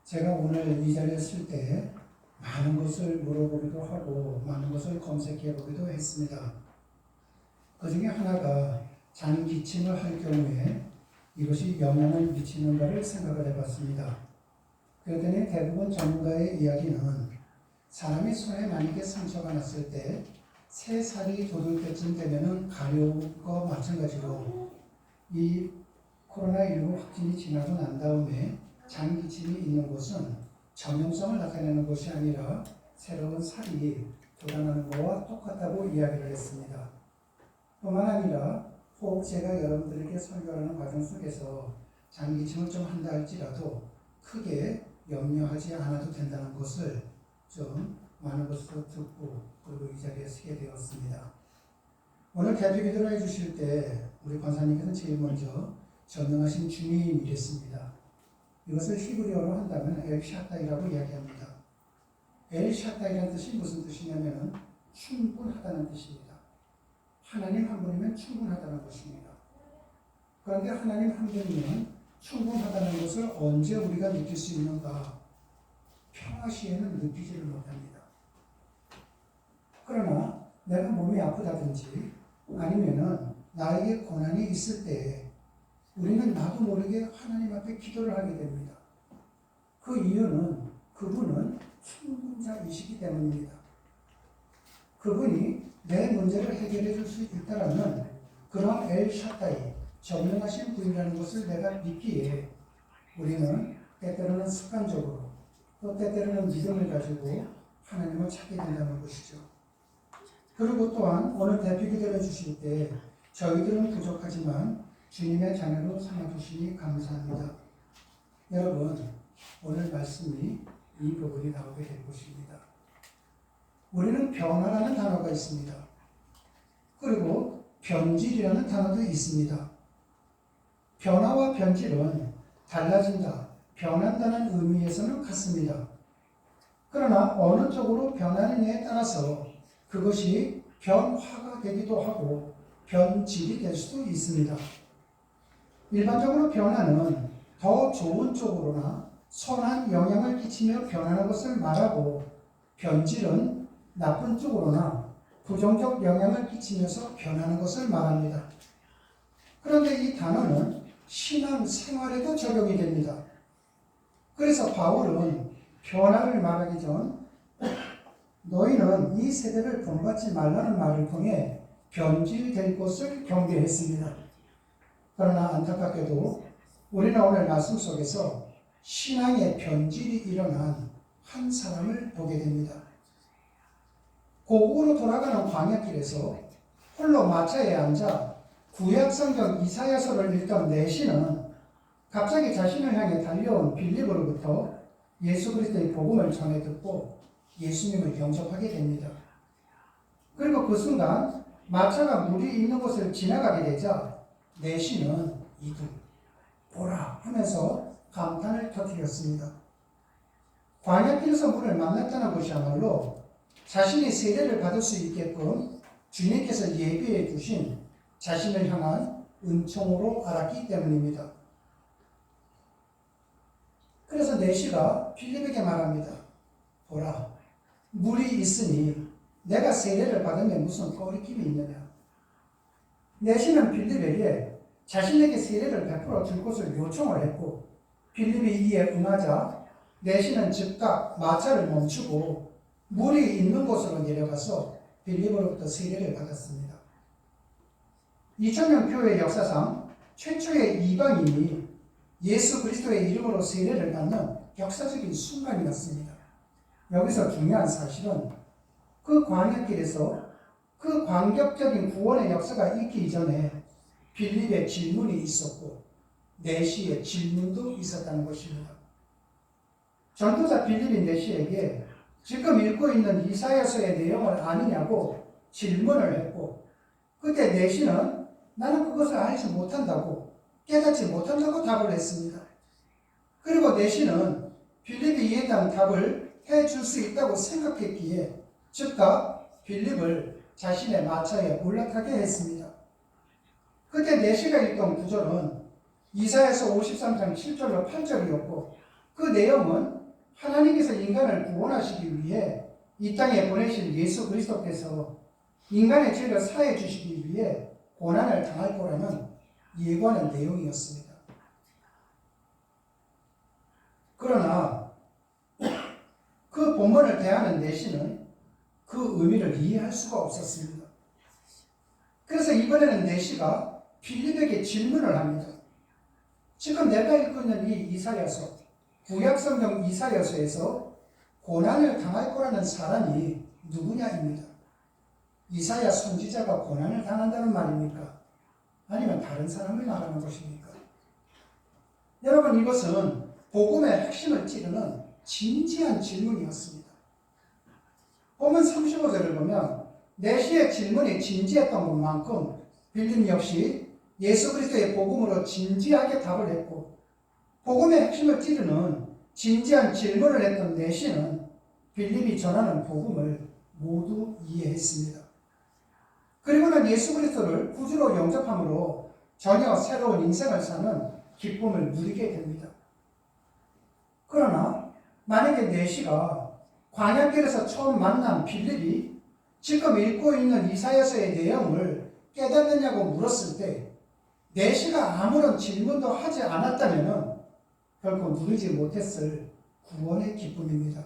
제가 오늘 이 자리에 쓸 때 많은 것을 물어보기도 하고 많은 것을 검색해 보기도 했습니다. 그 중에 하나가 잔기침을 할 경우에 이것이 영향을 미치는가를 생각을 해봤습니다. 그랬더니 대부분 전문가의 이야기는 사람이 손에 만약에 상처가 났을 때 3살이 돋을 때쯤 되면은 가려움과 마찬가지로 이 코로나19 확진이 지나고 난 다음에 잔기침이 있는 것은 전염성을 나타내는 것이 아니라 새로운 살이 돋아나는 것과 똑같다고 이야기를 했습니다. 뿐만 아니라 혹 제가 여러분들에게 설교하는 과정 속에서 잔기침을 좀 한다 할지라도 크게 염려하지 않아도 된다는 것을 좀 많은 것을 듣고 그리고 이 자리에 서게 되었습니다. 오늘 대표 기도를 해주실 때 우리 권사님께서는 제일 먼저 전능하신 주님 이랬습니다. 이것을 히브리어로 한다면 엘샤다이라고 이야기합니다. 엘샤다이라는 뜻이 무슨 뜻이냐면 충분하다는 뜻입니다. 하나님 한 분이면 충분하다는 것입니다. 그런데 하나님 한 분이면 충분하다는 것을 언제 우리가 느낄 수 있는가? 평화 시에는 느끼지를 못합니다. 그러나 내가 몸이 아프다든지 아니면은 나에게 고난이 있을 때 우리는 나도 모르게 하나님 앞에 기도를 하게 됩니다. 그 이유는 그분은 충분자이시기 때문입니다. 그분이 내 문제를 해결해 줄 수 있다라는 그런 엘샤다이, 전능하신 분이라는 것을 내가 믿기에 우리는 때때로는 습관적으로 또 때때로는 믿음을 가지고 하나님을 찾게 된다는 것이죠. 그리고 또한 오늘 대표 기도를 해주실 때 저희들은 부족하지만 주님의 자녀로 삼아주시니 감사합니다. 여러분, 오늘 말씀이 이 부분이 나오게 될 것입니다. 우리는 변화라는 단어가 있습니다. 그리고 변질이라는 단어도 있습니다. 변화와 변질은 달라진다, 변한다는 의미에서는 같습니다. 그러나 어느 쪽으로 변하느냐에 따라서 그것이 변화가 되기도 하고 변질이 될 수도 있습니다. 일반적으로 변화는 더 좋은 쪽으로나 선한 영향을 끼치며 변하는 것을 말하고 변질은 나쁜 쪽으로나 부정적 영향을 끼치면서 변하는 것을 말합니다. 그런데 이 단어는 신앙 생활에도 적용이 됩니다. 그래서 바울은 변화를 말하기 전 너희는 이 세대를 본받지 말라는 말을 통해 변질될 것을 경계했습니다. 그러나 안타깝게도 우리는 오늘 말씀 속에서 신앙의 변질이 일어난 한 사람을 보게 됩니다. 고국으로 돌아가는 광야길에서 홀로 마차에 앉아 구약성경 이사야서를 읽던 내시는 갑자기 자신을 향해 달려온 빌립으로부터 예수 그리스도의 복음을 전해 듣고 예수님을 영접하게 됩니다. 그리고 그 순간 마차가 물이 있는 곳을 지나가게 되자 내시는 이두 보라 하면서 감탄을 터뜨렸습니다. 광야길에서 물을 만났다는 것이야말로 자신이 세례를 받을 수 있게끔 주님께서 예비해 주신 자신을 향한 은총으로 알았기 때문입니다. 그래서 내시가 빌립에게 말합니다. 보라, 물이 있으니 내가 세례를 받으면 무슨 꺼리낌이 있느냐. 내시는 빌립에게 자신에게 세례를 베풀어 줄 것을 요청을 했고 빌립이 이에 응하자 내시는 즉각 마차를 멈추고 물이 있는 곳으로 내려가서 빌립으로부터 세례를 받았습니다. 2000년 교회 역사상 최초의 이방인이 예수 그리스도의 이름으로 세례를 받는 역사적인 순간이었습니다. 여기서 중요한 사실은 그 광야길에서 그 광격적인 구원의 역사가 있기 전에 빌립의 질문이 있었고 내시의 질문도 있었다는 것입니다. 전도자 빌립이 내시에게 지금 읽고 있는 이사야서의 내용을 아느냐고 질문을 했고 그때 내시는 나는 그것을 알지 못한다고 깨닫지 못한다고 답을 했습니다. 그리고 내시는 빌립이 이에 대한 답을 해줄 수 있다고 생각했기에 즉각 빌립을 자신의 마차에 올라타게 했습니다. 그때 내시가 읽던 구절은 이사야서 53장 7절로 8절이었고 그 내용은 하나님께서 인간을 구원하시기 위해 이 땅에 보내신 예수 그리스도께서 인간의 죄를 사해 주시기 위해 고난을 당할 거라는 예고하는 내용이었습니다. 그러나 그 본문을 대하는 내시는 그 의미를 이해할 수가 없었습니다. 그래서 이번에는 내시가 빌립에게 질문을 합니다. 지금 내가 읽고 있는 이 이사야서, 구약성경 이사야서에서 고난을 당할 거라는 사람이 누구냐입니다. 이사야 선지자가 고난을 당한다는 말입니까? 아니면 다른 사람을 말하는 것입니까? 여러분, 이것은 복음의 핵심을 찌르는 진지한 질문이었습니다. 본문 35절을 보면 내시의 질문이 진지했던 것만큼 빌립 역시 예수 그리스도의 복음으로 진지하게 답을 했고, 복음의 핵심을 찌르는 진지한 질문을 했던 내시는 빌립이 전하는 복음을 모두 이해했습니다. 그리고는 예수 그리스도를 구주로 영접함으로 전혀 새로운 인생을 사는 기쁨을 누리게 됩니다. 그러나 만약에 내시가 광야길에서 처음 만난 빌립이 지금 읽고 있는 이사야서의 내용을 깨닫느냐고 물었을 때 내시가 아무런 질문도 하지 않았다면 결코 누리지 못했을 구원의 기쁨입니다.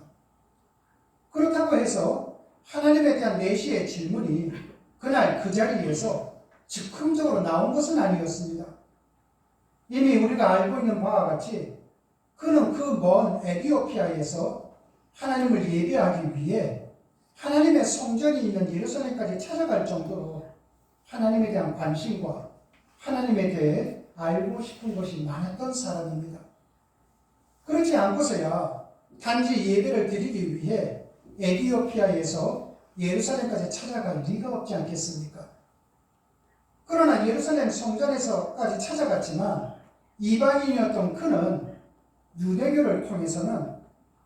그렇다고 해서 하나님에 대한 내시의 질문이 그날 그 자리에서 즉흥적으로 나온 것은 아니었습니다. 이미 우리가 알고 있는 바와 같이 그는 그 먼 에티오피아에서 하나님을 예배하기 위해 하나님의 성전이 있는 예루살렘까지 찾아갈 정도로 하나님에 대한 관심과 하나님에 대해 알고 싶은 것이 많았던 사람입니다. 그렇지 않고서야 단지 예배를 드리기 위해 에티오피아에서 예루살렘까지 찾아갈 리가 없지 않겠습니까? 그러나 예루살렘 성전에서까지 찾아갔지만 이방인이었던 그는 유대교를 통해서는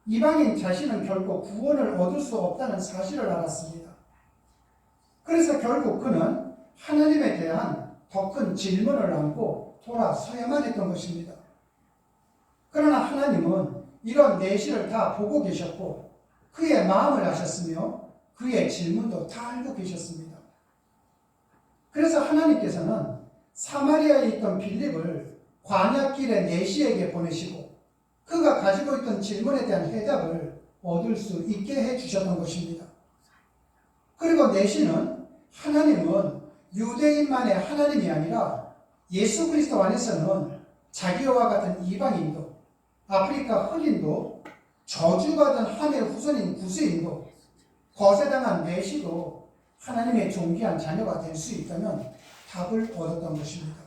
이방인 자신은 결코 구원을 얻을 수 없다는 사실을 알았습니다. 그래서 결국 그는 하나님에 대한 더 큰 질문을 안고 돌아서야만 했던 것입니다. 그러나 하나님은 이런 내시를 다 보고 계셨고 그의 마음을 아셨으며 그의 질문도 다 알고 계셨습니다. 그래서 하나님께서는 사마리아에 있던 빌립을 광야길의 내시에게 보내시고 그가 가지고 있던 질문에 대한 해답을 얻을 수 있게 해주셨던 것입니다. 그리고 내시는 하나님은 유대인만의 하나님이 아니라 예수 그리스도 안에서는 자기와 같은 이방인도, 아프리카 흑인도, 저주받은 함의 후손인 구스인도, 거세당한 내시도 하나님의 존귀한 자녀가 될 수 있다면 답을 얻었던 것입니다.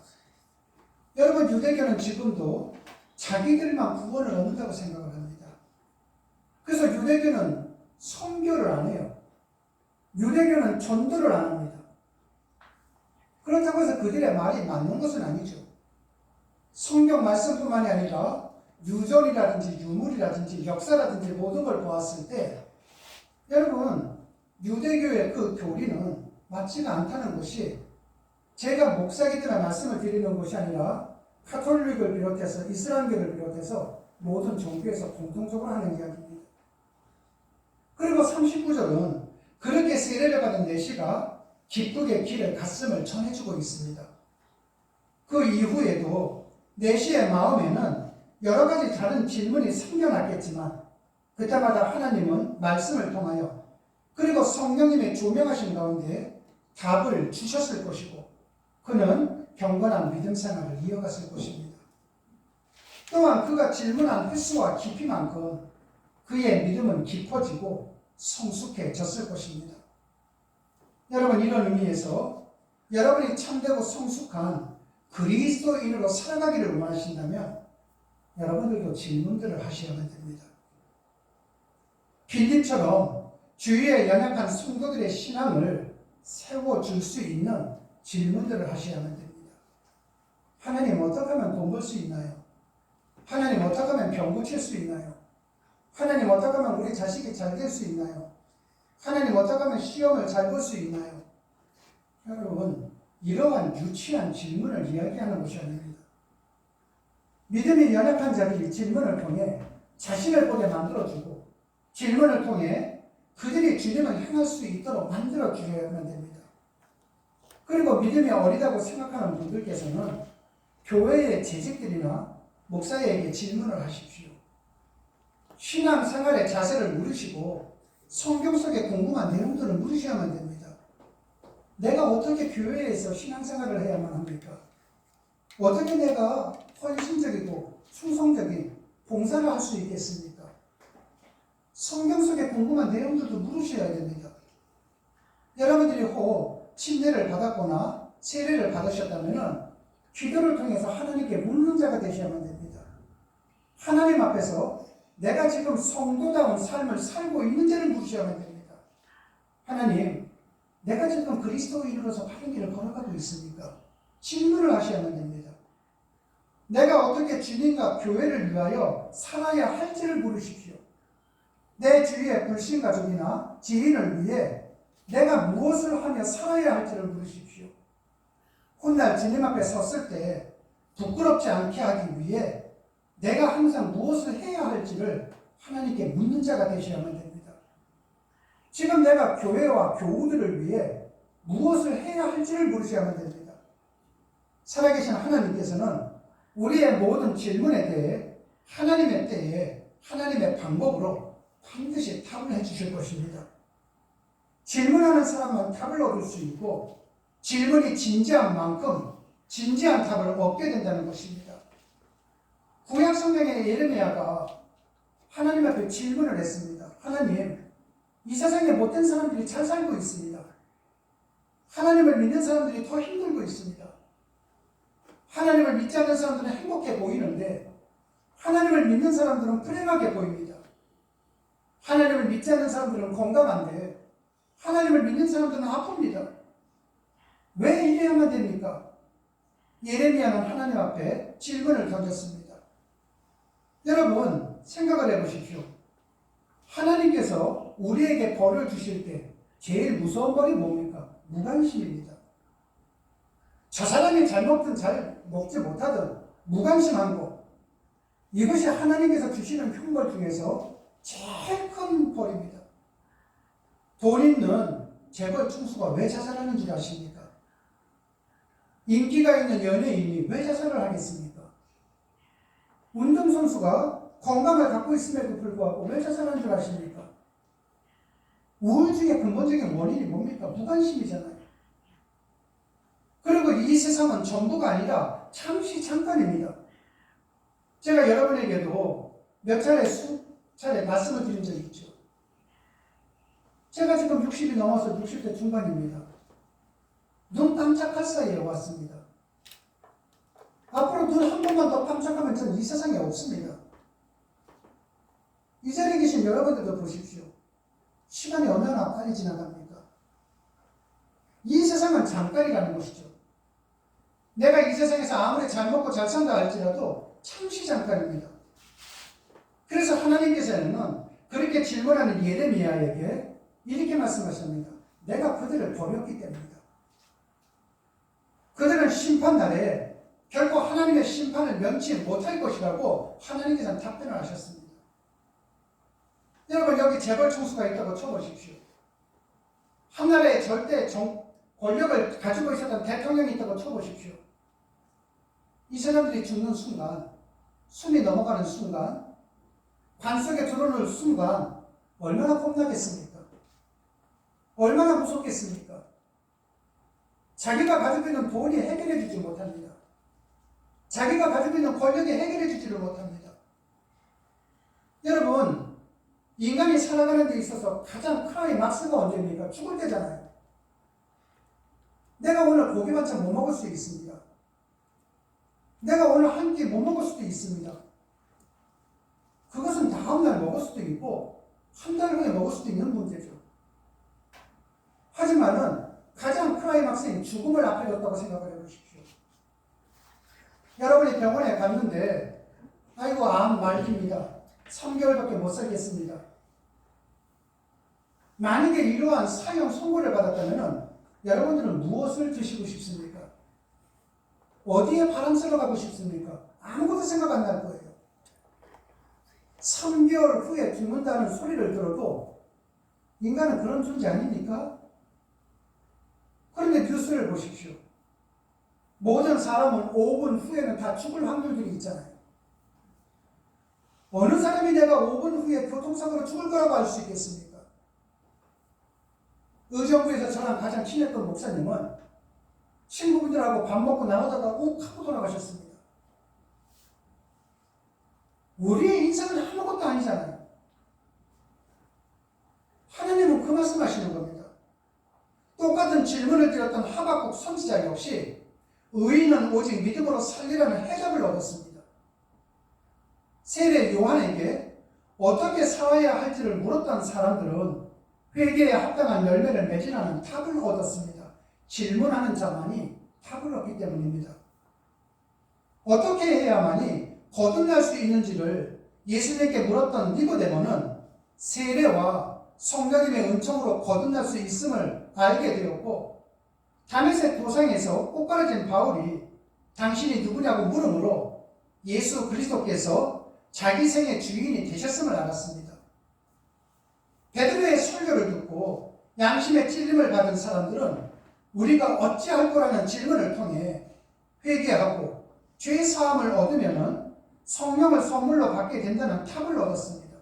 여러분, 유대교는 지금도 자기들만 구원을 얻는다고 생각을 합니다. 그래서 유대교는 선교를 안 해요. 유대교는 전도를 안 합니다. 그렇다고 해서 그들의 말이 맞는 것은 아니죠. 성경 말씀뿐만이 아니라 유전이라든지 유물이라든지 역사라든지 모든 걸 보았을 때 여러분, 유대교의 그 교리는 맞지가 않다는 것이 제가 목사기들의 말씀을 드리는 것이 아니라 카톨릭을 비롯해서 이슬람교를 비롯해서 모든 종교에서 공통적으로 하는 이야기입니다. 그리고 39절은 그렇게 세례를 받은 내시가 기쁘게 길에 갔음을 전해주고 있습니다. 그 이후에도 내시의 마음에는 여러 가지 다른 질문이 생겨났겠지만 그때마다 하나님은 말씀을 통하여 그리고 성령님의 조명하신 가운데 답을 주셨을 것이고 그는 경건한 믿음 생활을 이어갔을 것입니다. 또한 그가 질문한 횟수와 깊이만큼 그의 믿음은 깊어지고 성숙해졌을 것입니다. 여러분, 이런 의미에서 여러분이 참되고 성숙한 그리스도인으로 살아가기를 원하신다면 여러분들도 질문들을 하셔야만 됩니다. 빌립처럼 주위에 연약한 성도들의 신앙을 세워줄 수 있는 질문들을 하셔야만 됩니다. 하나님, 어떻게 하면 돈 벌 수 있나요? 하나님, 어떻게 하면 병 고칠 수 있나요? 하나님, 어떻게 하면 우리 자식이 잘 될 수 있나요? 하나님, 어떻게 하면 시험을 잘 볼 수 있나요? 여러분, 이러한 유치한 질문을 이야기하는 것이 아닙니다. 믿음이 연약한 자들이 질문을 통해 자신을 보게 만들어주고 질문을 통해 그들이 주님을 향할 수 있도록 만들어주려면 됩니다. 그리고 믿음이 어리다고 생각하는 분들께서는 교회의 재직들이나 목사에게 질문을 하십시오. 신앙생활의 자세를 물으시고 성경 속에 궁금한 내용들을 물으셔야만 됩니다. 내가 어떻게 교회에서 신앙생활을 해야만 합니까? 어떻게 내가 헌신적이고 충성적인 봉사를 할 수 있겠습니까? 성경 속에 궁금한 내용들도 물으셔야 됩니다. 여러분들이 혹 침례를 받았거나 세례를 받으셨다면 기도를 통해서 하나님께 묻는 자가 되셔야만 됩니다. 하나님 앞에서 내가 지금 성도다운 삶을 살고 있는지를 물으셔야만 됩니다. 하나님, 내가 지금 그리스도인으로서 바른 길을 걸어가고 있습니까? 질문을 하셔야만 됩니다. 내가 어떻게 주님과 교회를 위하여 살아야 할지를 물으십시오. 내 주위의 불신가족이나 지인을 위해 내가 무엇을 하며 살아야 할지를 물으십시오. 훗날 주님 앞에 섰을 때 부끄럽지 않게 하기 위해 내가 항상 무엇을 해야 할지를 하나님께 묻는 자가 되셔야만 됩니다. 지금 내가 교회와 교우들을 위해 무엇을 해야 할지를 물으셔야만 됩니다. 살아계신 하나님께서는 우리의 모든 질문에 대해 하나님의 때에 하나님의 방법으로 반드시 답을 해주실 것입니다. 질문하는 사람만 답을 얻을 수 있고 질문이 진지한 만큼 진지한 답을 얻게 된다는 것입니다. 구약 성경의 예레미야가 하나님 앞에 질문을 했습니다. 하나님, 이 세상에 못된 사람들이 잘 살고 있습니다. 하나님을 믿는 사람들이 더 힘들고 있습니다. 하나님을 믿지 않는 사람들은 행복해 보이는데 하나님을 믿는 사람들은 불행하게 보입니다. 하나님을 믿지 않는 사람들은 건강한데 하나님을 믿는 사람들은 아픕니다. 왜 이래야만 됩니까? 예레미야는 하나님 앞에 질문을 던졌습니다. 여러분 생각을 해보십시오. 하나님께서 우리에게 벌을 주실 때 제일 무서운 벌이 뭡니까? 무관심입니다. 저 사람이 잘 먹든 잘 먹지 못하든 무관심한 것, 이것이 하나님께서 주시는 형벌 중에서 제일 큰 벌입니다. 돈 있는 재벌 충수가 왜 자살하는 줄 아십니까? 인기가 있는 연예인이 왜 자살을 하겠습니까? 운동선수가 건강을 갖고 있음에도 불구하고 왜 자살하는 줄 아십니까? 우울증의 근본적인 원인이 뭡니까? 무관심이잖아요. 그리고 이 세상은 전부가 아니라 잠시 잠깐입니다. 제가 여러분에게도 몇 차례 수차례 말씀을 드린 적이 있죠. 제가 지금 60이 넘어서 60대 중반입니다. 눈 깜짝할 사이에 왔습니다. 앞으로 눈 한 번만 더 깜짝하면 저는 이 세상에 없습니다. 이 자리에 계신 여러분들도 보십시오. 시간이 얼마나 빨리 지나갑니까? 이 세상은 잠깐이라는 것이죠. 내가 이 세상에서 아무리 잘 먹고 잘 산다 할지라도 잠시 잠깐입니다. 그래서 하나님께서는 그렇게 질문하는 예레미야에게 이렇게 말씀하십니다. 내가 그들을 버렸기 때문이다. 그들은 심판날에 결코 하나님의 심판을 면치 못할 것이라고 하나님께서는 답변을 하셨습니다. 여러분 여기 재벌 총수가 있다고 쳐보십시오. 하나라의 절대 권력을 가지고 있었던 대통령이 있다고 쳐보십시오. 이 사람들이 죽는 순간, 숨이 넘어가는 순간, 관 속에 들어오는 순간 얼마나 겁나겠습니까? 얼마나 무섭겠습니까? 자기가 가지고 있는 돈이 해결해 주지 못합니다. 자기가 가지고 있는 권력이 해결해 주지를 못합니다. 여러분, 인간이 살아가는 데 있어서 가장 클라이막스가 언제입니까? 죽을 때잖아요. 내가 오늘 고기 반찬 못 먹을 수 있습니다. 내가 오늘 한 끼 못 먹을 수도 있습니다. 그것은 다음날 먹을 수도 있고 한 달 후에 먹을 수도 있는 문제죠. 하지만은 가장 클라이막스인 죽음을 앞에 뒀다고 생각을 해보십시오. 여러분이 병원에 갔는데 아이고 암 말기입니다. 3개월밖에 못 살겠습니다. 만약에 이러한 사형 선고를 받았다면 여러분들은 무엇을 드시고 싶습니까? 어디에 바람 쐬러 가고 싶습니까? 아무것도 생각 안 날 거예요. 3개월 후에 죽는다는 소리를 들어도 인간은 그런 존재 아닙니까? 그런데 뉴스를 보십시오. 모든 사람은 5분 후에는 다 죽을 확률들이 있잖아요. 어느 사람이 내가 5분 후에 교통사고로 죽을 거라고 할 수 있겠습니까? 의정부에서 저랑 가장 친했던 목사님은 친구분들하고 밥 먹고 나오다가 욱 하고 돌아가셨습니다. 우리의 인생은 아무것도 아니잖아요. 하나님은 그 말씀 하시는 겁니다. 똑같은 질문을 드렸던 하박국 선지자 역시 의인은 오직 믿음으로 살리라는 해답을 얻었습니다. 세례 요한에게 어떻게 살아야 할지를 물었던 사람들은 회개에 합당한 열매를 맺으라는 답을 얻었습니다. 질문하는 자만이 답을 얻기 때문입니다. 어떻게 해야만이 거듭날 수 있는지를 예수님께 물었던 니고데모는 세례와 성령님의 은총으로 거듭날 수 있음을 알게 되었고, 다메섹 도상에서 꼬꾸라진 바울이 당신이 누구냐고 물으므로 예수 그리스도께서 자기 생의 주인이 되셨음을 알았습니다. 베드로의 설교를 듣고 양심의 찔림을 받은 사람들은 우리가 어찌할 거라는 질문을 통해 회개하고 죄 사함을 얻으면 성령을 선물로 받게 된다는 답을 얻었습니다.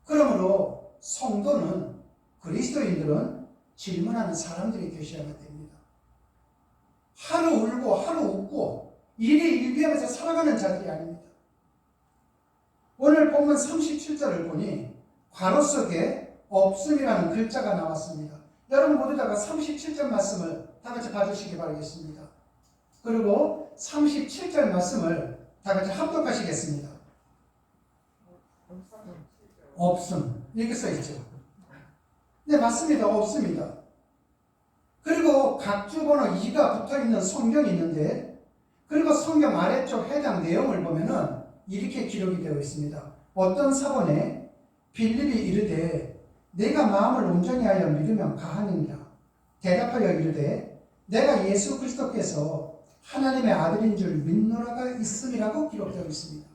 그러므로 성도는, 그리스도인들은 질문하는 사람들이 되셔야만 됩니다. 하루 울고 하루 웃고 일희일비하면서 살아가는 자들이 아닙니다. 오늘 본문 37절을 보니 괄호 속에 없음이라는 글자가 나왔습니다. 여러분 모두다가 37절 말씀을 다 같이 봐주시기 바라겠습니다. 그리고 37절 말씀을 다 같이 합독하시겠습니다. 없음 이렇게 써있죠. 네, 맞습니다. 없습니다. 그리고 각주 번호 2가 붙어있는 성경이 있는데, 그리고 성경 아래쪽 해당 내용을 보면은 이렇게 기록이 되어 있습니다. 어떤 사본에 빌립이 이르되 내가 마음을 온전히 하여 믿으면 가하느니라. 대답하여 이르되 내가 예수 그리스도께서 하나님의 아들인 줄 믿노라가 있음이라고 기록되어 있습니다.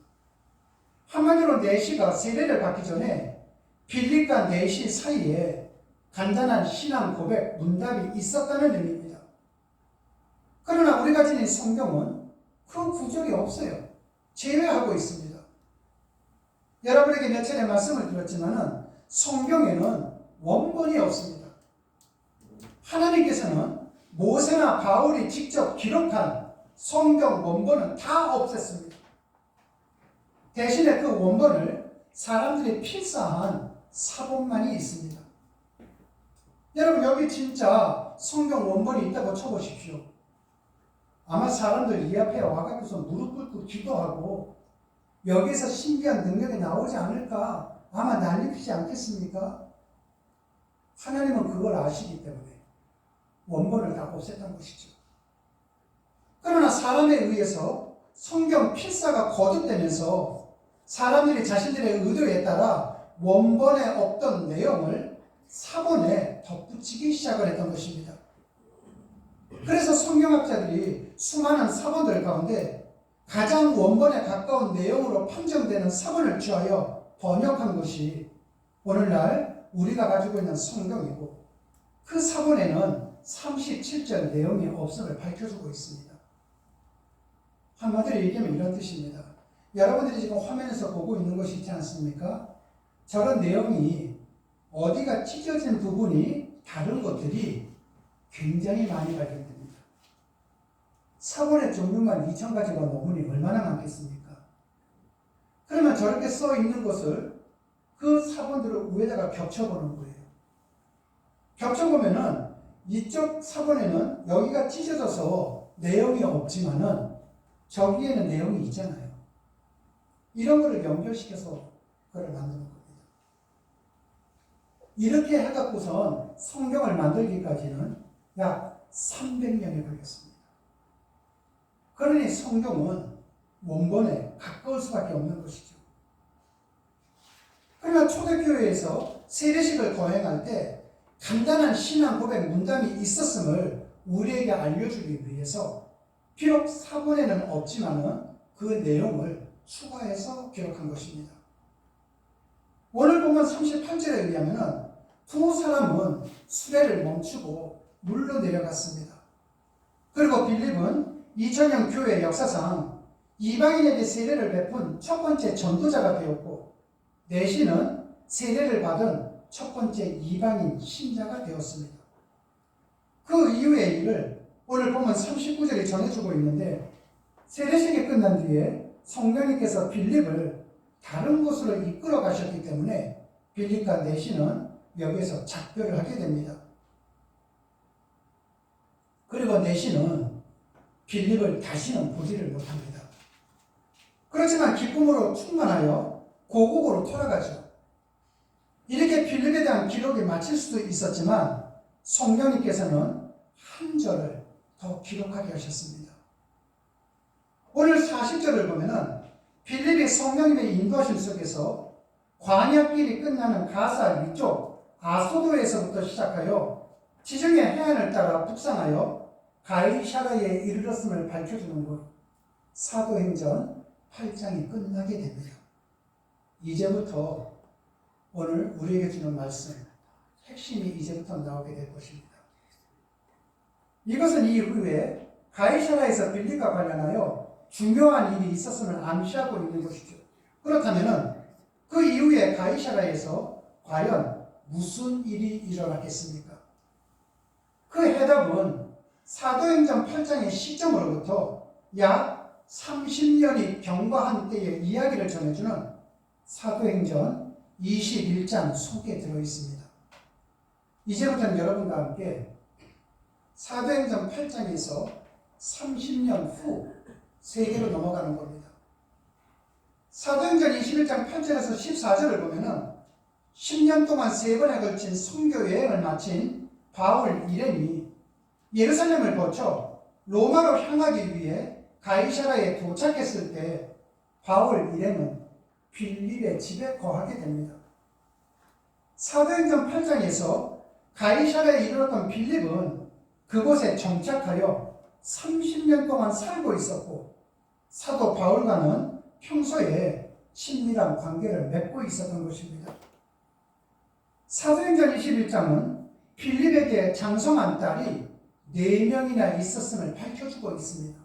한마디로 내시가 세례를 받기 전에 빌립과 내시 사이에 간단한 신앙 고백, 문답이 있었다는 의미입니다. 그러나 우리가 지닌 성경은 그 구절이 없어요. 제외하고 있습니다. 여러분에게 몇 차례 말씀을 드렸지만 성경에는 원본이 없습니다. 하나님께서는 모세나 바울이 직접 기록한 성경 원본은 다 없앴습니다. 대신에 그 원본을 사람들이 필사한 사본만이 있습니다. 여러분 여기 진짜 성경 원본이 있다고 쳐보십시오. 아마 사람들 이 앞에 와가지고서 무릎 꿇고 기도하고 여기에서 신기한 능력이 나오지 않을까 아마 난리피지 않겠습니까? 하나님은 그걸 아시기 때문에 원본을 다 없앴던 것이죠. 그러나 사람에 의해서 성경 필사가 거듭되면서 사람들이 자신들의 의도에 따라 원본에 없던 내용을 사본에 덧붙이기 시작을 했던 것입니다. 그래서 성경학자들이 수많은 사본들 가운데 가장 원본에 가까운 내용으로 판정되는 사본을 취하여 번역한 것이 오늘날 우리가 가지고 있는 성경이고, 그 사본에는 37절 내용이 없음을 밝혀주고 있습니다. 한마디로 얘기하면 이런 뜻입니다. 여러분들이 지금 화면에서 보고 있는 것이 있지 않습니까? 저런 내용이 어디가 찢어진 부분이 다른 것들이 굉장히 많이 발견됩니다. 사본의 종류만 2,000가지가 넘으니 얼마나 많겠습니까? 그러면 저렇게 써 있는 것을 그 사본들을 위에다가 겹쳐보는 거예요. 겹쳐보면은 이쪽 사본에는 여기가 찢어져서 내용이 없지만은 저기에는 내용이 있잖아요. 이런 거를 연결시켜서 그걸 만드는 겁니다. 이렇게 해갖고선 성경을 만들기까지는 약 300년이 걸렸습니다. 그러니 성경은 원본에 가까울 수밖에 없는 것이죠. 그러나 초대교회에서 세례식을 거행할 때 간단한 신앙 고백 문답이 있었음을 우리에게 알려주기 위해서 비록 사본에는 없지만은 그 내용을 추가해서 기록한 것입니다. 오늘 보면 38절에 의하면 두 사람은 수레를 멈추고 물로 내려갔습니다. 그리고 빌립은 2000년 교회 역사상 이방인에게 세례를 베푼 첫 번째 전도자가 되었고, 내시는 세례를 받은 첫 번째 이방인 신자가 되었습니다. 그 이후의 일을 오늘 보면 39절이 전해주고 있는데, 세례식이 끝난 뒤에 성령님께서 빌립을 다른 곳으로 이끌어 가셨기 때문에 빌립과 내시는 여기에서 작별을 하게 됩니다. 그리고 내시는 빌립을 다시는 보지를 못합니다. 그렇지만 기쁨으로 충만하여 고국으로 돌아가죠. 이렇게 빌립에 대한 기록이 마칠 수도 있었지만 성령님께서는 한 절을 더 기록하게 하셨습니다. 오늘 40절을 보면은 빌립이 성령님의 인도하심 속에서 광야길이 끝나는 가사 위쪽 아소도에서부터 시작하여 지중해 해안을 따라 북상하여 가이사라에 이르렀음을 밝혀주는 것, 사도행전 8장이 끝나게 됩니다. 이제부터 오늘 우리에게 주는 말씀, 핵심이 이제부터 나오게 될 것입니다. 이것은 이후에 가이사라에서 빌립과 관련하여 중요한 일이 있었음을 암시하고 있는 것이죠. 그렇다면 그 이후에 가이사라에서 과연 무슨 일이 일어났겠습니까? 그 해답은 사도행전 8장의 시점으로부터 약 30년이 경과한 때의 이야기를 전해주는 사도행전 21장 속에 들어있습니다. 이제부터는 여러분과 함께 사도행전 8장에서 30년 후 세계로 넘어가는 겁니다. 사도행전 21장 8절에서 14절을 보면은 10년 동안 3번에 걸친 선교 여행을 마친 바울 일행이 예루살렘을 거쳐 로마로 향하기 위해 가이사라에 도착했을 때 바울 일행은 빌립의 집에 거하게 됩니다. 사도행전 8장에서 가이사라에 이르렀던 빌립은 그곳에 정착하여 30년 동안 살고 있었고, 사도 바울과는 평소에 친밀한 관계를 맺고 있었던 것입니다. 사도행전 21장은 빌립에게 장성한 딸이 4명이나 있었음을 밝혀주고 있습니다.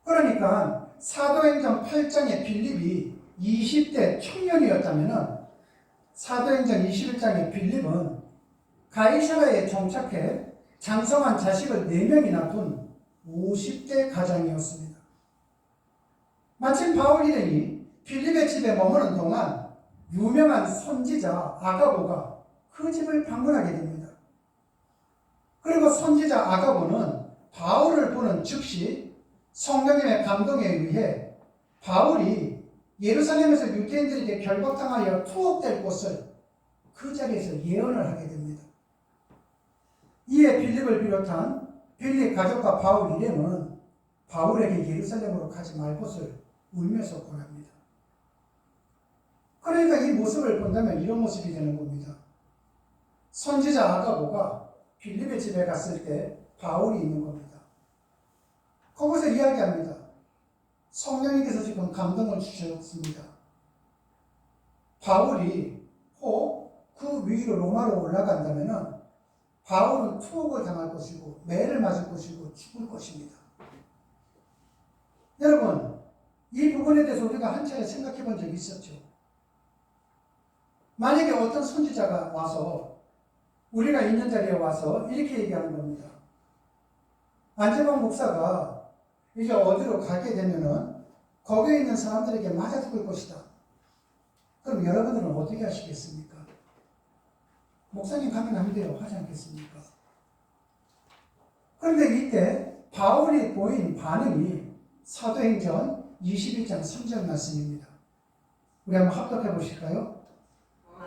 그러니까 사도행전 8장의 빌립이 20대 청년이었다면 사도행전 21장의 빌립은 가이사라에 정착해 장성한 자식을 4명이나 둔 50대 가장이었습니다. 마침 바울 일행이 빌립의 집에 머무는 동안 유명한 선지자 아가보가 그 집을 방문하게 됩니다. 그리고 선지자 아가보는 바울을 보는 즉시 성령님의 감동에 의해 바울이 예루살렘에서 유대인들에게 결박당하여 투옥될 곳을 그 자리에서 예언을 하게 됩니다. 이에 빌립을 비롯한 빌립 가족과 바울 일행은 바울에게 예루살렘으로 가지 말 것을 울면서 권합니다. 그러니까 이 모습을 본다면 이런 모습이 되는 겁니다. 선지자 아가보가 빌립의 집에 갔을 때 바울이 있는 겁니다. 거기서 이야기합니다. 성령님께서 지금 감동을 주셨습니다. 바울이 혹 그 위로 로마로 올라간다면 바울은 투옥을 당할 것이고 매를 맞을 것이고 죽을 것입니다. 여러분, 이 부분에 대해서 우리가 한 차례 생각해 본 적이 있었죠. 만약에 어떤 선지자가 와서 우리가 있는 자리에 와서 이렇게 얘기하는 겁니다. 안재범 목사가 이제 어디로 가게 되면은 거기에 있는 사람들에게 맞아 죽을 것이다. 그럼 여러분들은 어떻게 하시겠습니까? 목사님 가면 안 돼요. 하지 않겠습니까? 그런데 이때 바울이 보인 반응이 사도행전 21장 3절 말씀입니다. 우리 한번 합독해 보실까요?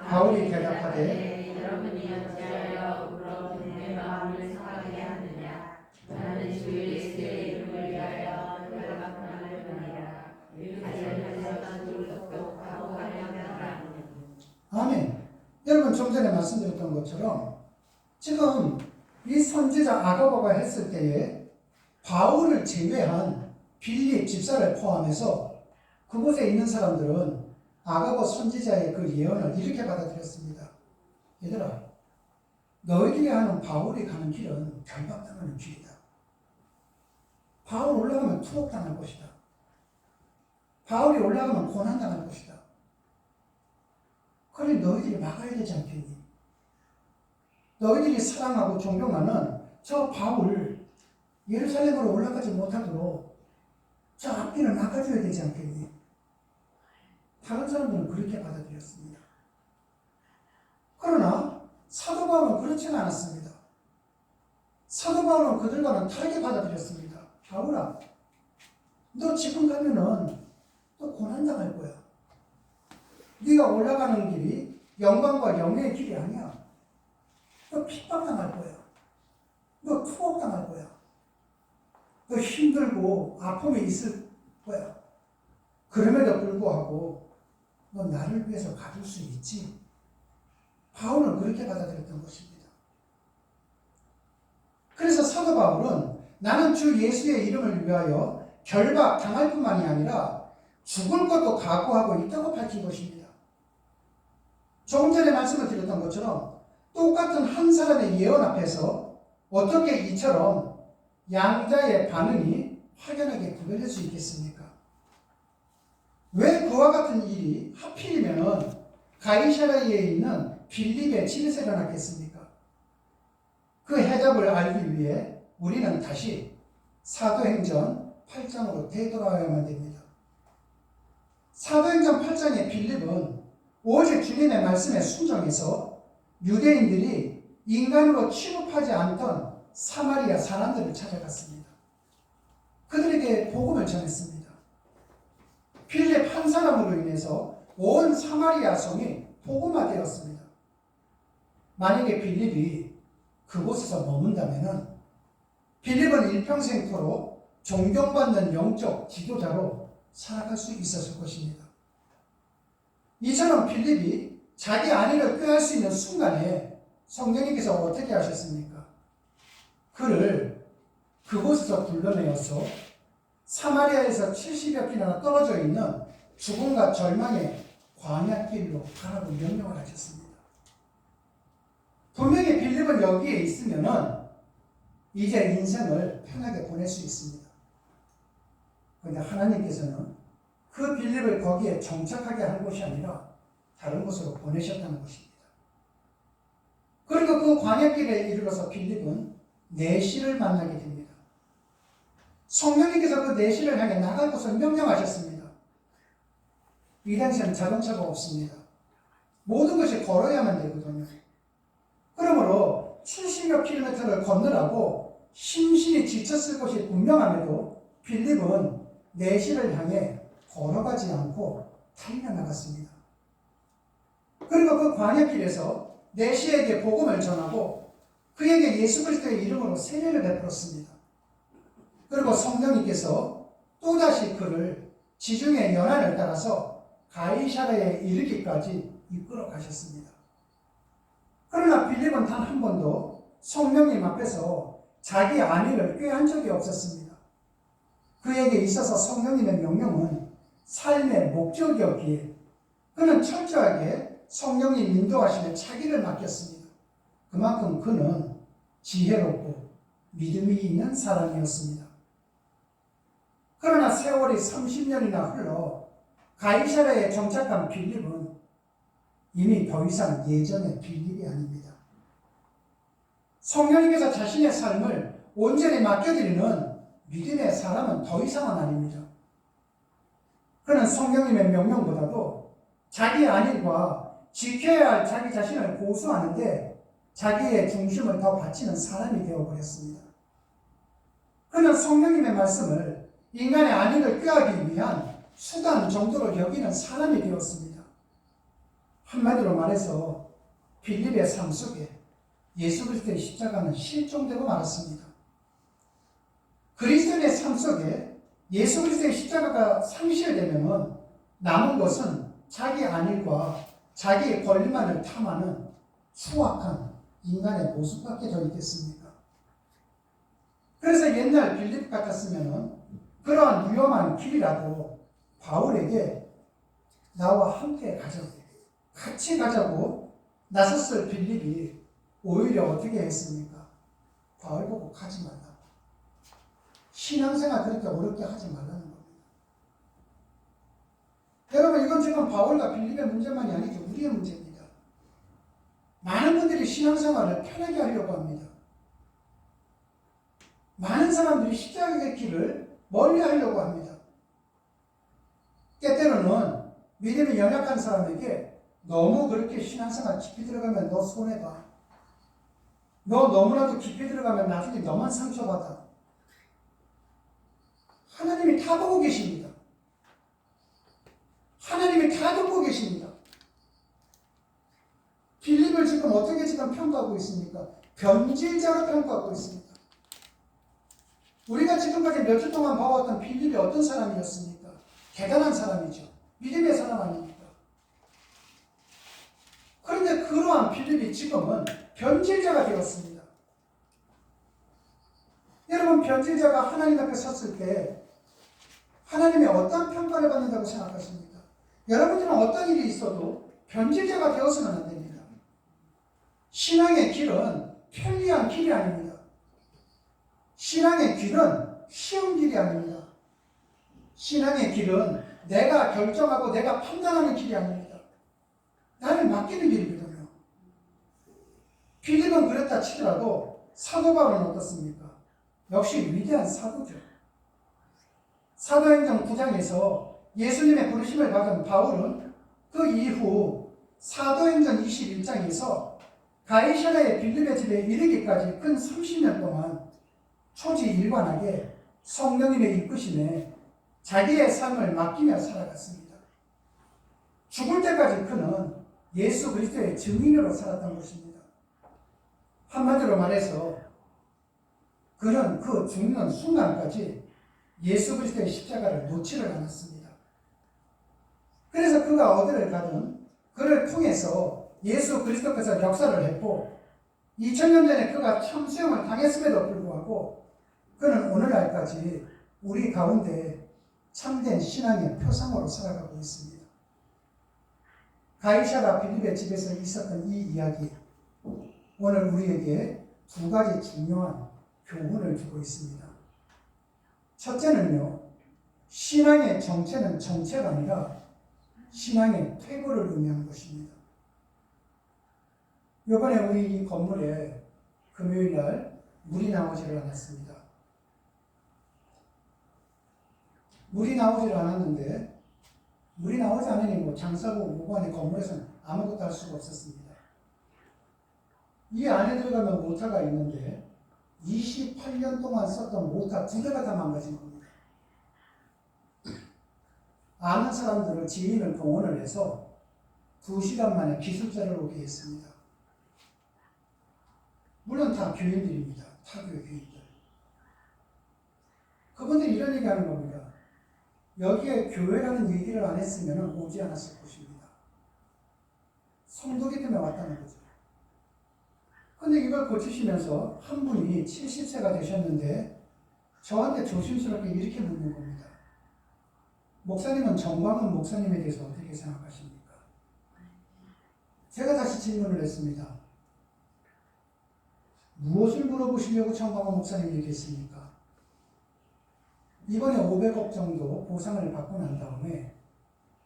바울이 대답하되 여러분이 어찌하여 울어 내 마음을 상하게 하느냐. 나는 주 예수의 이름을 위하여 결박하느니라. 이르기를 주를 똑똑하고 하려니라. 아멘. 여러분, 좀 전에 말씀드렸던 것처럼 지금 이 선지자 아가보가 했을 때에 바울을 제외한 빌립 집사를 포함해서 그곳에 있는 사람들은 아가보 선지자의 그 예언을 이렇게 받아들였습니다. 얘들아, 너희들이 하는 바울이 가는 길은 결박당하는 길이다. 바울 올라가면 투옥당할 것이다. 바울이 올라가면 고난당할 것이다. 그래 너희들이 막아야 되지 않겠니? 너희들이 사랑하고 존경하는 저 바울 예루살렘으로 올라가지 못하도록 저 앞길을 막아줘야 되지 않겠니? 다른 사람들은 그렇게 받아들였습니다. 그러나 사도 바울은 그렇지는 않았습니다. 사도 바울은 그들과는 다르게 받아들였습니다. 바울아, 너 지금 가면은 또 고난당할 거야. 네가 올라가는 길이 영광과 영예의 길이 아니야. 너 핍박당할 거야. 너 투옥당할 거야. 너 힘들고 아픔이 있을 거야. 그럼에도 불구하고 너 나를 위해서 가줄 수 있지. 바울은 그렇게 받아들였던 것입니다. 그래서 사도 바울은 나는 주 예수의 이름을 위하여 결박 당할 뿐만이 아니라 죽을 것도 각오하고 있다고 밝힌 것입니다. 조금 전에 말씀을 드렸던 것처럼 똑같은 한 사람의 예언 앞에서 어떻게 이처럼 양자의 반응이 확연하게 구별될 수 있겠습니까? 왜 그와 같은 일이 하필이면 가이사랴에 있는 빌립의 집에서 일어났겠습니까? 그 해답을 알기 위해 우리는 다시 사도행전 8장으로 되돌아와야만 됩니다. 사도행전 8장의 빌립은 오직 주님의 말씀에 순종해서 유대인들이 인간으로 취급하지 않던 사마리아 사람들을 찾아갔습니다. 그들에게 복음을 전했습니다. 빌립 한 사람으로 인해서 온 사마리아 성이 복음화되었습니다. 만약에 빌립이 그곳에서 머문다면 빌립은 일평생토록 존경받는 영적 지도자로 살아갈 수 있었을 것입니다. 이처럼 빌립이 자기 안위를 꾀할 수 있는 순간에 성령님께서 어떻게 하셨습니까? 그를 그곳에서 불러내어서 사마리아에서 70여 킬로나 떨어져 있는 죽음과 절망의 광야길로 가라고 명령을 하셨습니다. 분명히 빌립은 여기에 있으면은 이제 인생을 편하게 보낼 수 있습니다. 그런데 하나님께서는 그 빌립을 거기에 정착하게 한 것이 아니라 다른 곳으로 보내셨다는 것입니다. 그리고 그 광야길에 이르러서 빌립은 내시를 만나게 됩니다. 성령님께서 그 내시를 향해 나갈 것을 명령하셨습니다. 이 당시에는 자동차가 없습니다. 모든 것이 걸어야만 되거든요. 그러므로 70여 킬로미터를 건너라고 심신이 지쳤을 것이 분명함에도 빌립은 내시를 향해 걸어가지 않고 달려나갔습니다. 그리고 그 광야길에서 내시에게 복음을 전하고 그에게 예수 그리스도의 이름으로 세례를 베풀었습니다. 그리고 성령님께서 또다시 그를 지중해 연안을 따라서 가이사랴에 이르기까지 이끌어 가셨습니다. 그러나 빌립은 단 한 번도 성령님 앞에서 자기 안위를 꾀한 적이 없었습니다. 그에게 있어서 성령님의 명령은 삶의 목적이었기에 그는 철저하게 성령님 인도하심에 차기를 맡겼습니다. 그만큼 그는 지혜롭고 믿음이 있는 사람이었습니다. 그러나 세월이 30년이나 흘러 가이사랴에 정착한 빌립은 이미 더 이상 예전의 빌립이 아닙니다. 성령님께서 자신의 삶을 온전히 맡겨드리는 믿음의 사람은 더 이상은 아닙니다. 그는 성령님의 명령보다도 자기 안위과 지켜야 할 자기 자신을 고수하는데 자기의 중심을 더 바치는 사람이 되어버렸습니다. 그는 성령님의 말씀을 인간의 안위를 꾀하기 위한 수단 정도로 여기는 사람이 되었습니다. 한마디로 말해서 빌립의 삶 속에 예수 그리스도의 십자가는 실종되고 말았습니다. 그리스도인의 삶 속에 예수 그리스도의 십자가가 상실되면 남은 것은 자기 안위과 자기의 권리만을 탐하는 추악한 인간의 모습밖에 더 있겠습니까? 그래서 옛날 빌립 같았으면 그러한 위험한 길이라도 바울에게 나와 함께 가자고, 같이 가자고 나섰을 빌립이 오히려 어떻게 했습니까? 바울 보고 가지 말라고. 신앙생활 그렇게 어렵게 하지 말라는 겁니다. 여러분, 이건 지금 바울과 빌립의 문제만이 아니죠. 우리의 문제입니다. 많은 분들이 신앙생활을 편하게 하려고 합니다. 많은 사람들이 십자가의 길을 멀리 하려고 합니다. 때때로는 믿음이 연약한 사람에게 너무 그렇게 신앙생활 깊이 들어가면 너 손해봐. 너 너무나도 깊이 들어가면 나중에 너만 상처받아. 하나님이 다 보고 계십니다. 하나님이 다 듣고 계십니다. 빌립을 지금 어떻게 지금 평가하고 있습니까? 변질자로 평가하고 있습니다. 우리가 지금까지 몇 주 동안 봐왔던 빌립이 어떤 사람이었습니까? 대단한 사람이죠. 믿음의 사람 아닙니까? 그런데 그러한 빌립이 지금은 변질자가 되었습니다. 여러분, 변질자가 하나님 앞에 섰을 때 하나님이 어떤 평가를 받는다고 생각하십니까? 여러분들은 어떤 일이 있어도 변질자가 되어서는 안 됩니다. 신앙의 길은 편리한 길이 아닙니다. 신앙의 길은 쉬운 길이 아닙니다. 신앙의 길은 내가 결정하고 내가 판단하는 길이 아닙니다. 나를 맡기는 길이거든요. 빌립은 그랬다 치더라도 사도 바울은 어떻습니까? 역시 위대한 사도죠. 사도행전 9장에서 예수님의 부르심을 받은 바울은 그 이후 사도행전 21장에서 가이사랴의 빌립의 집에 이르기까지 근 30년 동안 초지일관하게 성령님의 이끄심에 자기의 삶을 맡기며 살아갔습니다. 죽을 때까지 그는 예수 그리스도의 증인으로 살았던 것입니다. 한마디로 말해서 그는 그 죽는 순간까지 예수 그리스도의 십자가를 놓지를 않았습니다. 그래서 그가 어디를 가든 그를 통해서 예수 그리스도께서 역사를 했고 2000년 전에 그가 참수형을 당했음에도 불구하고 그는 오늘날까지 우리 가운데 참된 신앙의 표상으로 살아가고 있습니다. 가이사랴 빌립의 집에서 있었던 이 이야기, 오늘 우리에게 두 가지 중요한 교훈을 주고 있습니다. 첫째는요, 신앙의 정체는 정체가 아니라 신앙의 퇴보를 의미하는 것입니다. 이번에 우리 이 건물에 금요일날 물이 나오지를 않았습니다. 물이 나오지를 않았는데 물이 나오지 않으니 뭐 장사고 뭐고 하니 건물에서는 아무것도 할 수가 없었습니다. 이 안에 들어가면 모터가 있는데 28년 동안 썼던 모터 2개가 다 망가진 겁니다. 아는 사람들을 지인을 동원을 해서 2시간 만에 기술자를 오게 했습니다. 물론 다 교인들입니다. 타교의 교인들. 그분들이 이런 얘기하는 겁니다. 여기에 교회라는 얘기를 안 했으면 오지 않았을 것입니다. 성도기 때문에 왔다는 거죠. 근데 이걸 고치시면서 한 분이 70세가 되셨는데 저한테 조심스럽게 이렇게 묻는 겁니다. 목사님은 정광훈 목사님에 대해서 어떻게 생각하십니까? 제가 다시 질문을 했습니다. 무엇을 물어보시려고 정광훈 목사님 얘기했습니까? 이번에 500억 정도 보상을 받고 난 다음에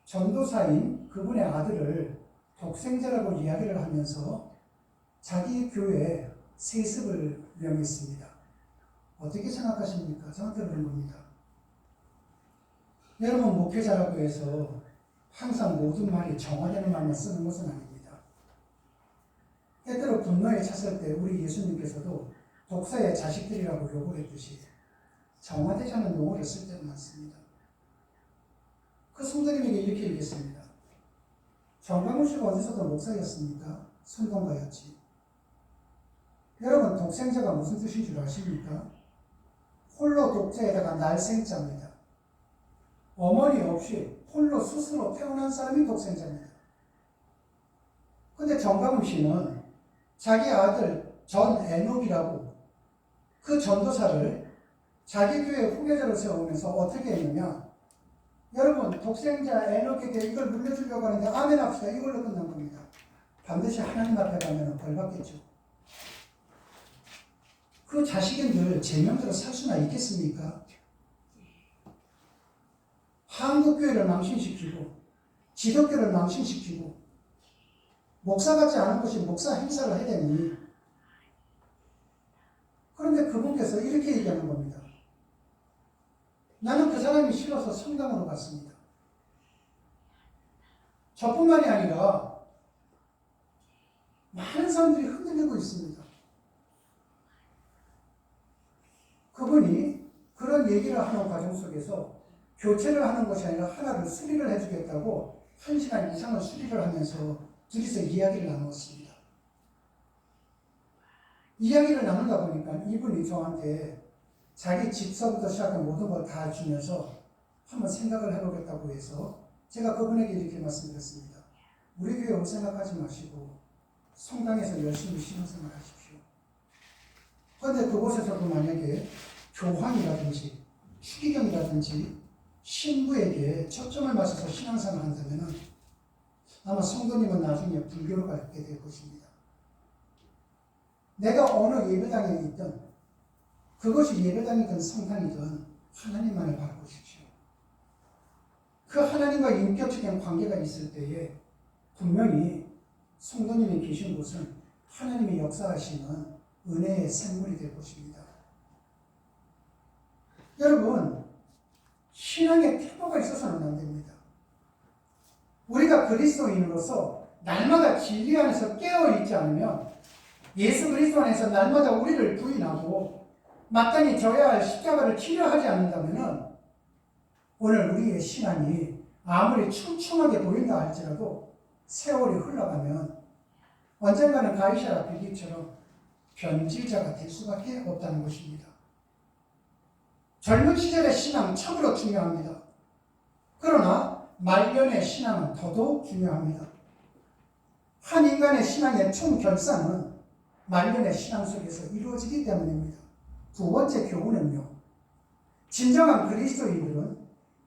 전도사인 그분의 아들을 독생자라고 이야기를 하면서 자기 교회에 세습을 명했습니다. 어떻게 생각하십니까? 저한테 그런 겁니다. 여러분, 목회자라고 해서 항상 모든 말이 정화되는 말만 쓰는 것은 아닙니다. 때때로 분노에 찼을 때 우리 예수님께서도 독사의 자식들이라고 요구했듯이 정화되지 않은 용어를 쓸 때도 많습니다. 그 성도님에게 이렇게 얘기했습니다. 정광훈 씨가 어디서도 목사였습니까? 선동가였지. 여러분, 독생자가 무슨 뜻인 줄 아십니까? 홀로 독자에다가 날생자입니다. 어머니 없이 홀로 스스로 태어난 사람이 독생자입니다. 근데 정광훈 씨는 자기 아들 전 에녹이라고 그 전도사를 자기 교회 후계자로 세우면서 어떻게 했느냐? 여러분 독생자 에녹에게 이걸 물려주려고 하는데 아멘 합시다. 이걸로 끝난 겁니다. 반드시 하나님 앞에 가면 벌 받겠죠. 그 자식인들 제 명대로 살 수나 있겠습니까? 한국교회를 망신시키고 기독교를 망신시키고 목사 같지 않은 것이 목사 행사를 해야 되니, 그런데 그분께서 이렇게 얘기하는 겁니다. 나는 그 사람이 싫어서 성당으로 갔습니다. 저뿐만이 아니라 많은 사람들이 흔들리고 있습니다. 그분이 그런 얘기를 하는 과정 속에서 교체를 하는 것이 아니라 하나를 수리를 해주겠다고 1시간 이상을 수리를 하면서 둘이서 이야기를 나누었습니다. 이야기를 나누다 보니까 이분이 저한테 자기 집서부터 시작한 모든 걸 다 주면서 한번 생각을 해보겠다고 해서 제가 그분에게 이렇게 말씀드렸습니다. 우리 교회 올 생각하지 마시고 성당에서 열심히 신앙생활 하십시오. 그런데 그곳에서도 만약에 교황이라든지 추기경이라든지 신부에게 초점을 맞춰서 신앙생활을 한다면 아마 성도님은 나중에 불교로 가게 될 것입니다. 내가 어느 예배당에 있든 그것이 예배당이든 성당이든 하나님만을 바라보십시오. 그 하나님과 인격적인 관계가 있을 때에 분명히 성도님이 계신 곳은 하나님이 역사하시는 은혜의 샘물이 될 것입니다. 여러분, 신앙의 태도가 있어서는 안 됩니다. 우리가 그리스도인으로서 날마다 진리 안에서 깨어있지 않으면, 예수 그리스도 안에서 날마다 우리를 부인하고 마땅히 져야 할 십자가를 치료하지 않는다면 오늘 우리의 신앙이 아무리 촘촘하게 보인다 할지라도 세월이 흘러가면 언젠가는 가이사라 빌립처럼 변질자가 될 수밖에 없다는 것입니다. 젊은 시절의 신앙 참으로 중요합니다. 그러나 말년의 신앙은 더더욱 중요합니다. 한 인간의 신앙의 총결산은 말년의 신앙 속에서 이루어지기 때문입니다. 두 번째 교훈은요, 진정한 그리스도인들은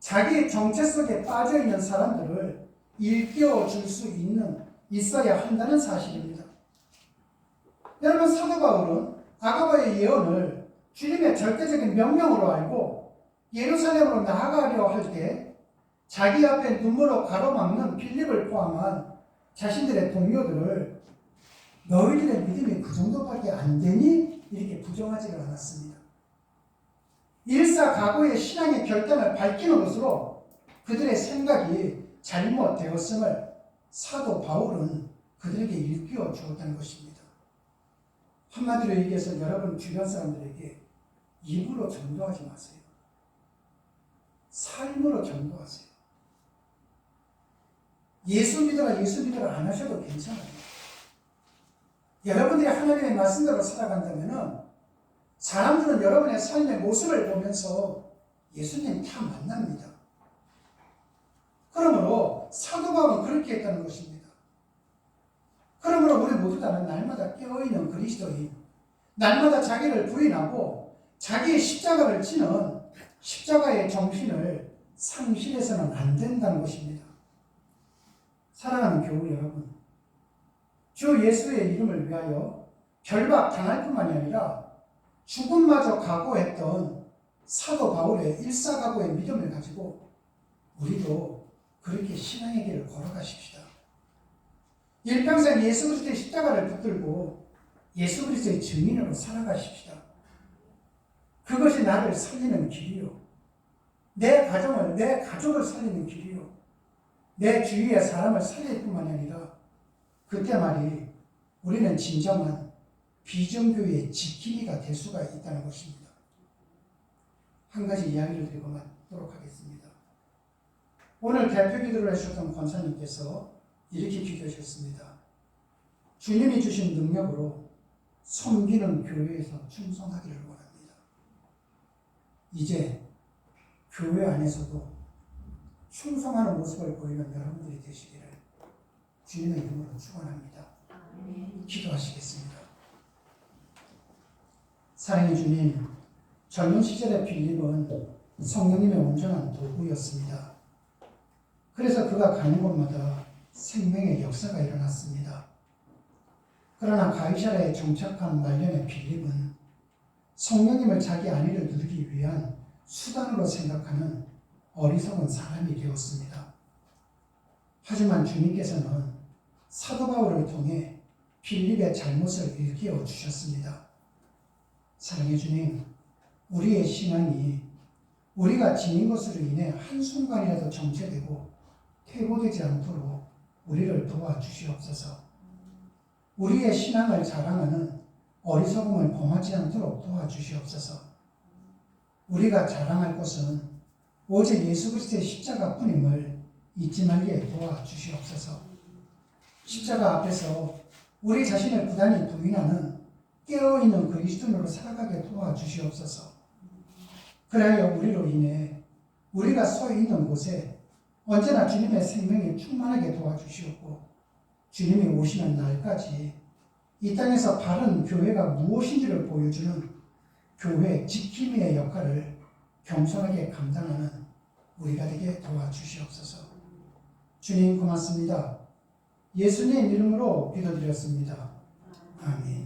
자기의 정체 속에 빠져있는 사람들을 일깨워 줄 수 있어야 한다는 사실입니다. 여러분, 사도 바울은 아가바의 예언을 주님의 절대적인 명령으로 알고 예루살렘으로 나아가려 할 때 자기 앞에 눈물로 가로막는 빌립을 포함한 자신들의 동료들을 너희들의 믿음이 그 정도밖에 안 되니? 이렇게 부정하지를 않았습니다. 일사각오의 신앙의 결단을 밝히는 것으로 그들의 생각이 잘못되었음을 사도 바울은 그들에게 일깨워 주었다는 것입니다. 한마디로 얘기해서 여러분 주변 사람들에게 입으로 전도하지 마세요. 삶으로 전도하세요. 예수 믿어라 안 하셔도 괜찮아요. 여러분들이 하나님의 말씀대로 살아간다면 사람들은 여러분의 삶의 모습을 보면서 예수님 다 만납니다. 그러므로 사도 바울은 그렇게 했다는 것입니다. 그러므로 우리 모두 다는 날마다 깨어있는 그리스도인, 날마다 자기를 부인하고 자기의 십자가를 지는 십자가의 정신을 상실해서는 안 된다는 것입니다. 사랑하는 교우 여러분, 주 예수의 이름을 위하여 결박 당할 뿐만이 아니라 죽음마저 각오했던 사도 바울의 일사각오의 믿음을 가지고 우리도 그렇게 신앙의 길을 걸어가십시다. 일평생 예수 그리스도의 십자가를 붙들고 예수 그리스도의 증인으로 살아가십시다. 그것이 나를 살리는 길이요, 내 가정을, 내 가족을 살리는 길이요, 내 주위의 사람을 살릴 뿐만이 아니라 그때 말이 우리는 진정한 비정교의 지킴이가 될 수가 있다는 것입니다. 한 가지 이야기를 드리고 마도록 하겠습니다. 오늘 대표 기도를 해주셨던 권사님께서 이렇게 기도하셨습니다. 주님이 주신 능력으로 섬기는 교회에서 충성하기를 원합니다. 이제 교회 안에서도 충성하는 모습을 보이는 여러분들이 되시기를 주님의 이름으로 축원합니다. 기도하시겠습니다. 사랑의 주님, 젊은 시절의 빌립은 성령님의 온전한 도구였습니다. 그래서 그가 가는 곳마다 생명의 역사가 일어났습니다. 그러나 가이사라에 정착한 말년의 빌립은 성령님을 자기 안위를 누리기 위한 수단으로 생각하는 어리석은 사람이 되었습니다. 하지만 주님께서는 사도 바울을 통해 빌립의 잘못을 일깨워 주셨습니다. 사랑의 주님, 우리의 신앙이 우리가 지닌 것으로 인해 한순간이라도 정체되고 퇴보되지 않도록 우리를 도와주시옵소서. 우리의 신앙을 자랑하는 어리석음을 범하지 않도록 도와주시옵소서. 우리가 자랑할 것은 오직 예수 그리스도의 십자가뿐임을 잊지 말게 도와주시옵소서. 십자가 앞에서 우리 자신을 부단히 부인하는 깨어있는 그리스도인으로 살아가게 도와주시옵소서. 그래야 우리로 인해 우리가 서 있는 곳에 언제나 주님의 생명이 충만하게 도와주시옵고 주님이 오시는 날까지 이 땅에서 바른 교회가 무엇인지를 보여주는 교회 지킴이의 역할을 겸손하게 감당하는 우리가 되게 도와주시옵소서. 주님 고맙습니다. 예수님 이름으로 기도드렸습니다. 아멘.